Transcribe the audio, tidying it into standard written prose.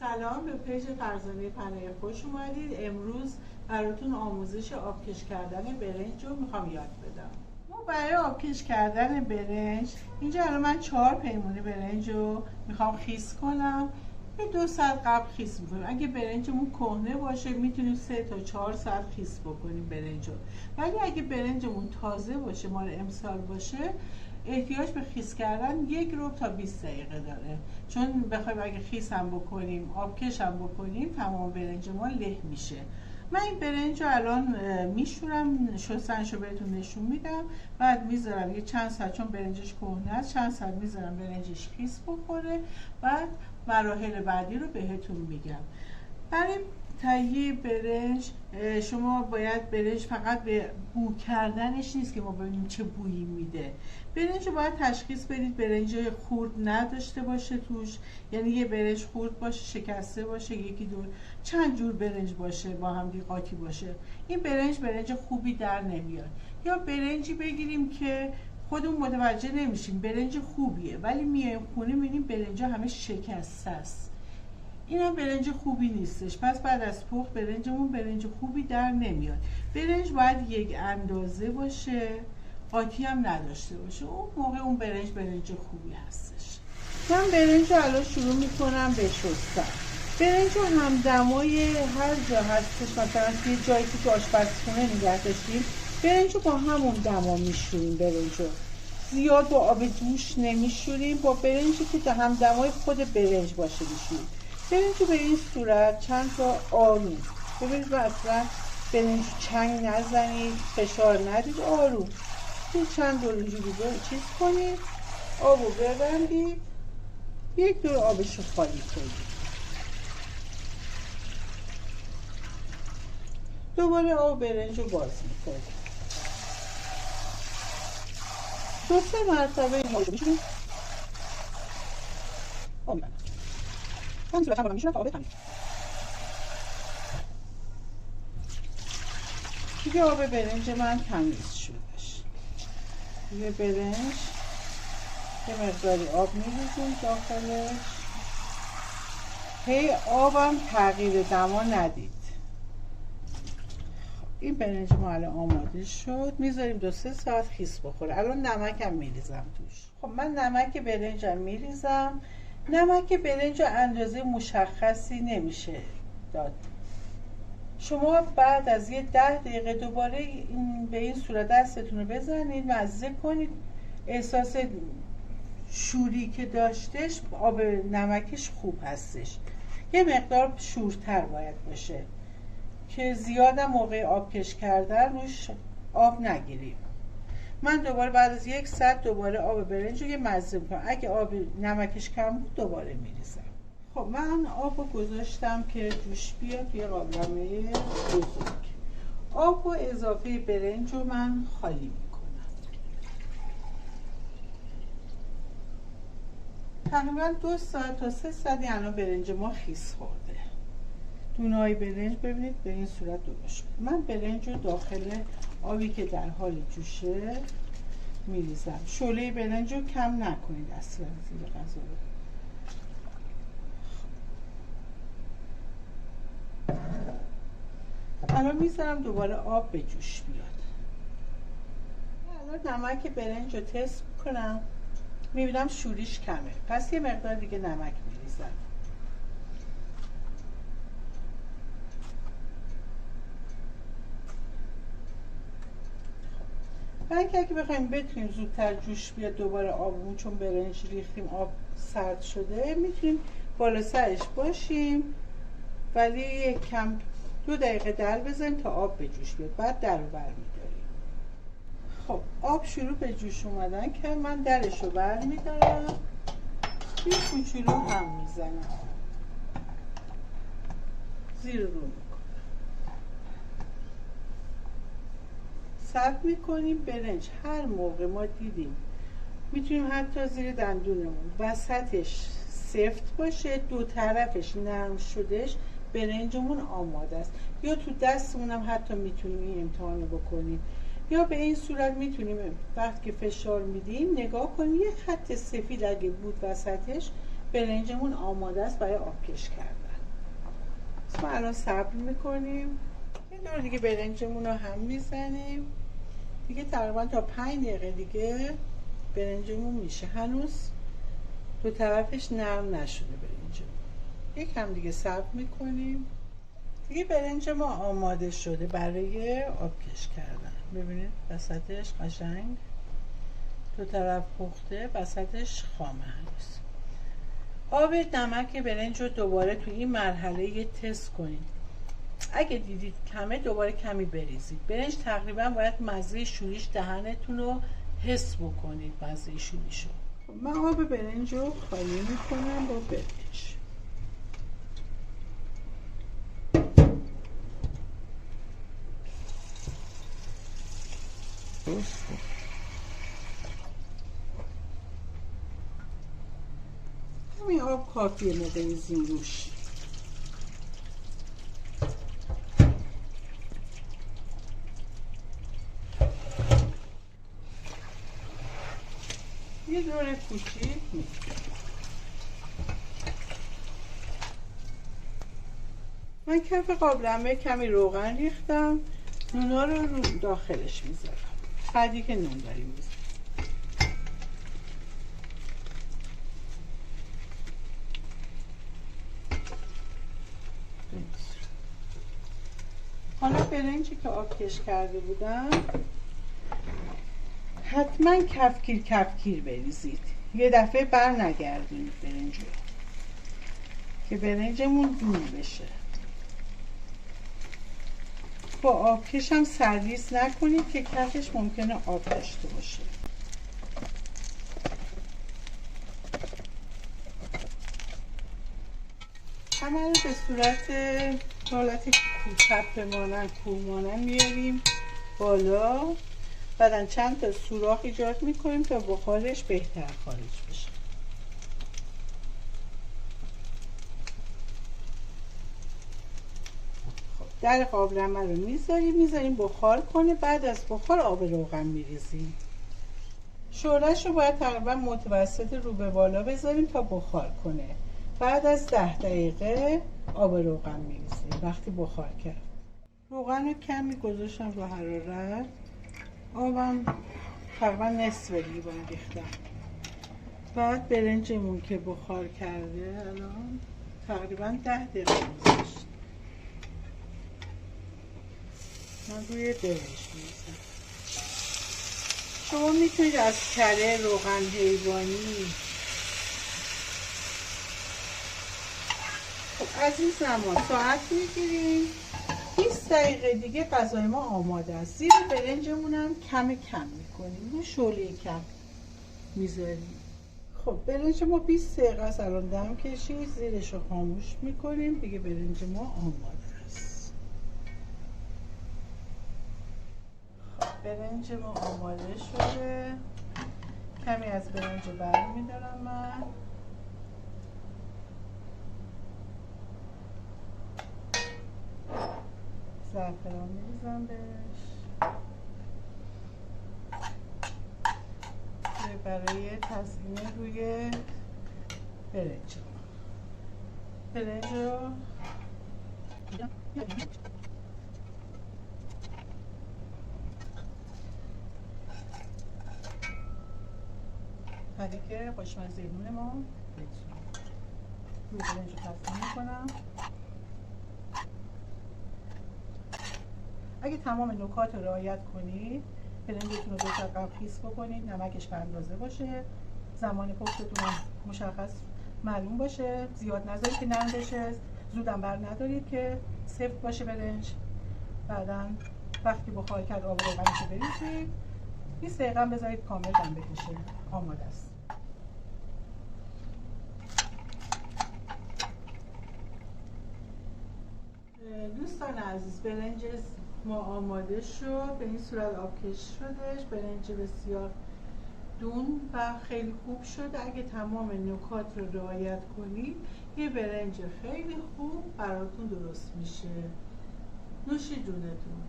سلام، به پیج فرزانه پناهی خوش اومدید. امروز براتون آموزش آبکش کردن برنج رو میخوام یاد بدم. ما برای آبکش کردن برنج اینجا الان من 4 پیمونه برنج رو میخوام خیس کنم. به 2 ساعت قبل خیس میکنیم. اگه برنجمون کهنه باشه میتونیم 3 تا 4 ساعت خیس بکنیم برنج رو. ولی اگه برنجمون تازه باشه، مال امسال باشه، احتیاج به خیس کردن 1 ربع تا 20 دقیقه داره. چون بخوایم اگه خیس هم بکنیم، آبکش هم بکنیم، تمام برنج ما له میشه. من این برنج رو الان میشورم، شستنشو بهتون نشون میدم. بعد میذارم یه چند ساعت، چون برنجش کهنه است، چند ساعت میذارم برنجش خیس بخوره. بعد مراحل بعدی رو بهتون میگم. برای تهیه برنج شما باید برنج فقط به بو کردنش نیست که ما ببینیم چه بویی میده. برنج رو باید تشخیص بدید برنج خورد نداشته باشه توش، یعنی یه برنج خورد باشه، شکسته باشه، یکی دو چند جور برنج باشه با هم قاطی باشه، این برنج خوبی در نمیاد. یا برنجی بگیریم که خودمون متوجه نمیشیم برنج خوبیه، ولی میایم خونه میبینیم برنجا همه شکسته است. این هم برنج خوبی نیستش. پس بعد از پخت برنجمون برنج خوبی در نمیاد. برنج باید یک اندازه باشه، قاطی هم نداشته باشه. اون موقع اون برنج خوبی هستش. من برنج رو الان شروع میکنم به شستن. برنج رو همدمای هر جا هستش، مثلا توی جایی که آشپزخونه نگه داشتیم، برنج رو با همون دما میشوریم. برنج رو زیاد با آب جوش نمیشوریم، با برنجی که همدمای خود برنج باشه میشوریم. برنج رو به این صورت چند تا آروم ببینید و اصلا برنج چنگ نزنید، فشار ندید، آروم چند دور اینجوری چیز کنید، آب رو ببندید، 1 دور آبش رو خالی کنید، دوباره آب برنج رو باز میکنید، 2-3 مرتبه این آب رو میشونید، آب میبندید، همین صورت هم رو میشونم تا آب تمیز. دیگه آب برنج من تمیز شدش. یه برنج یه مقداری آب میریزیم داخلش. هی آبم تغییر دما ندید. این برنج ما الان آماده شد، میذاریم 2-3 ساعت خیس بخوره. الان نمکم میریزم توش. خب من نمک برنجم میریزم. نمک برنج اندازه مشخصی نمیشه داد. شما بعد از یه 10 دقیقه دوباره به این صورت دستتون رو بزنید، مزه کنید، احساس شوری که داشتش، آب نمکش خوب هستش. یه مقدار شورتر باید باشه که زیادم موقع آبکش کردن روش آب نگیریم. من دوباره بعد از 1 ساعت دوباره آب برنج رو یه مزه میکنم. اگه آب نمکش کم بود دوباره میریزم. خب من آب رو گذاشتم که جوش بیاد یه قابلمه بزرگ. آب و اضافه برنج رو من خالی میکنم. تقریبا 2 ساعت تا 3 ساعتی الان برنج ما خیس خورده. دونه‌های برنج ببینید به این صورت درست شد. من برنج رو داخل آبی که در حال جوشه میریزم. شعله برنج رو کم نکنید اصلا زیر غذا رو. الان میذارم دوباره آب به جوش بیاد. الان نمک برنج رو تست میکنم، میبینم شوریش کمه، پس یه مقدار دیگه نمک میریزم. بعد اگه بخوایم بتونیم زودتر جوش بیاد دوباره آبمون، چون برنج ریختیم آب سرد شده، میتونیم بالا سرش باشیم ولی یک کم 2 دقیقه در بزنیم تا آب به جوش بیاد، بعد در رو برمیداریم. خب آب شروع به جوش اومدن که من درش رو برمیدارم، یه کوچولو هم میزنم، زیر رو میکنم، ثبت میکنیم. برنج هر موقع ما دیدیم میتونیم حتی زیر دندونمون وسطش سفت باشه، 2 طرفش نرم شدهش، برنجمون آماده است. یا تو دستمون هم حتی میتونیم این امتحان رو بکنیم، یا به این صورت میتونیم وقتی که فشار میدیم نگاه کنیم یه خط سفید اگه بود وسطش، برنجمون آماده است برای آبکش کردن. ما الان صبر میکنیم، یه دور دیگه برنجمون رو هم میزنیم دیگه. تقریبا تا 5 دقیقه دیگه برنجمون میشه. هنوز دو طرفش نرم نشده برنجمون. یکم دیگه صبر میکنیم دیگه. برنج ما آماده شده برای آبکش کردن. ببینید وسطش قشنگ دو طرف پخته، وسطش خامه هنوز. آب نمک برنج رو دوباره توی این مرحله یه تست کنید. اگه دیدید کمه دوباره کمی بریزید. برنج تقریبا باید مزه شوریش دهنتون رو حس بکنید، مزه شوریشو. من آب برنج رو خالی میکنم با برنج. همین آب کافیه ما بریزیم روش. یه دور کوچیک من کف قابلمه کمی روغن ریختم، نونا رو داخلش میذارم. بعدی که نون داریم میذارم. حالا برنجی که آبکش کرده بودم حتما کفگیر بریزید. یه دفعه بر نگردونید برنج رو که برنجمون دور بشه. با آبکش هم سرویس نکنید که کفش ممکنه آب داشته باشه. همه رو به صورت حالت کوه مانند میاریم بالا. بعدن چند تا سوراخ ایجاد میکنیم تا بخارش بهتر خارج بشه. خب در قابلمه رو میذاریم بخار کنه. بعد از بخار آب روغن میریزیم. شعله‌ش رو باید تقریبا متوسط رو به بالا بذاریم تا بخار کنه. بعد از 10 دقیقه آب روغن میریزیم. وقتی بخار کرد روغن رو کمی گذاشتم رو حرارت. آبم تقریبا نصف لیوان ریختم. بعد برنجمون که بخار کرده الان تقریبا 10 دقیقه گذاشت. من روی برنج میریزم. شما میتونید از کره روغن حیوانی. خب از این زمان ساعت میگیریم. 20 دقیقه دیگه غذای ما آماده است. زیر برنجمون هم کم میکنیم. یه شعله کم میذاریم. خب برنج ما 20 دقیقه است الان دم کشید. زیرش رو خاموش میکنیم دیگه. برنج ما آماده است. خب برنج ما آماده شده. کمی از برنج برمیدارم من. زعفران میریزم بهش برای تزیین روی برنج رو بعدی که خوشمزه نون ما روی برنج رو تزیین میکنم. اگه تمام نکات رو رعایت کنید برنجتون رو بهتر قبل خیس بکنید. نمکش به اندازه باشه. زمان پختتون هم مشخص معلوم باشه. زیاد نذارید که نرم بشه. زودم بر ندارید که سفت باشه برنج. بعدا وقتی بخار کرد آب روغنش رو بریزید. 20 دقیقه بذارید کامل دم بکشه. آماده است. دوستان عزیز برنج ما آماده شد. به این صورت آبکش شدش. برنج بسیار دون و خیلی خوب شده. اگه تمام نکات رو رعایت کنید یه برنج خیلی خوب براتون درست میشه. نوش جونتون.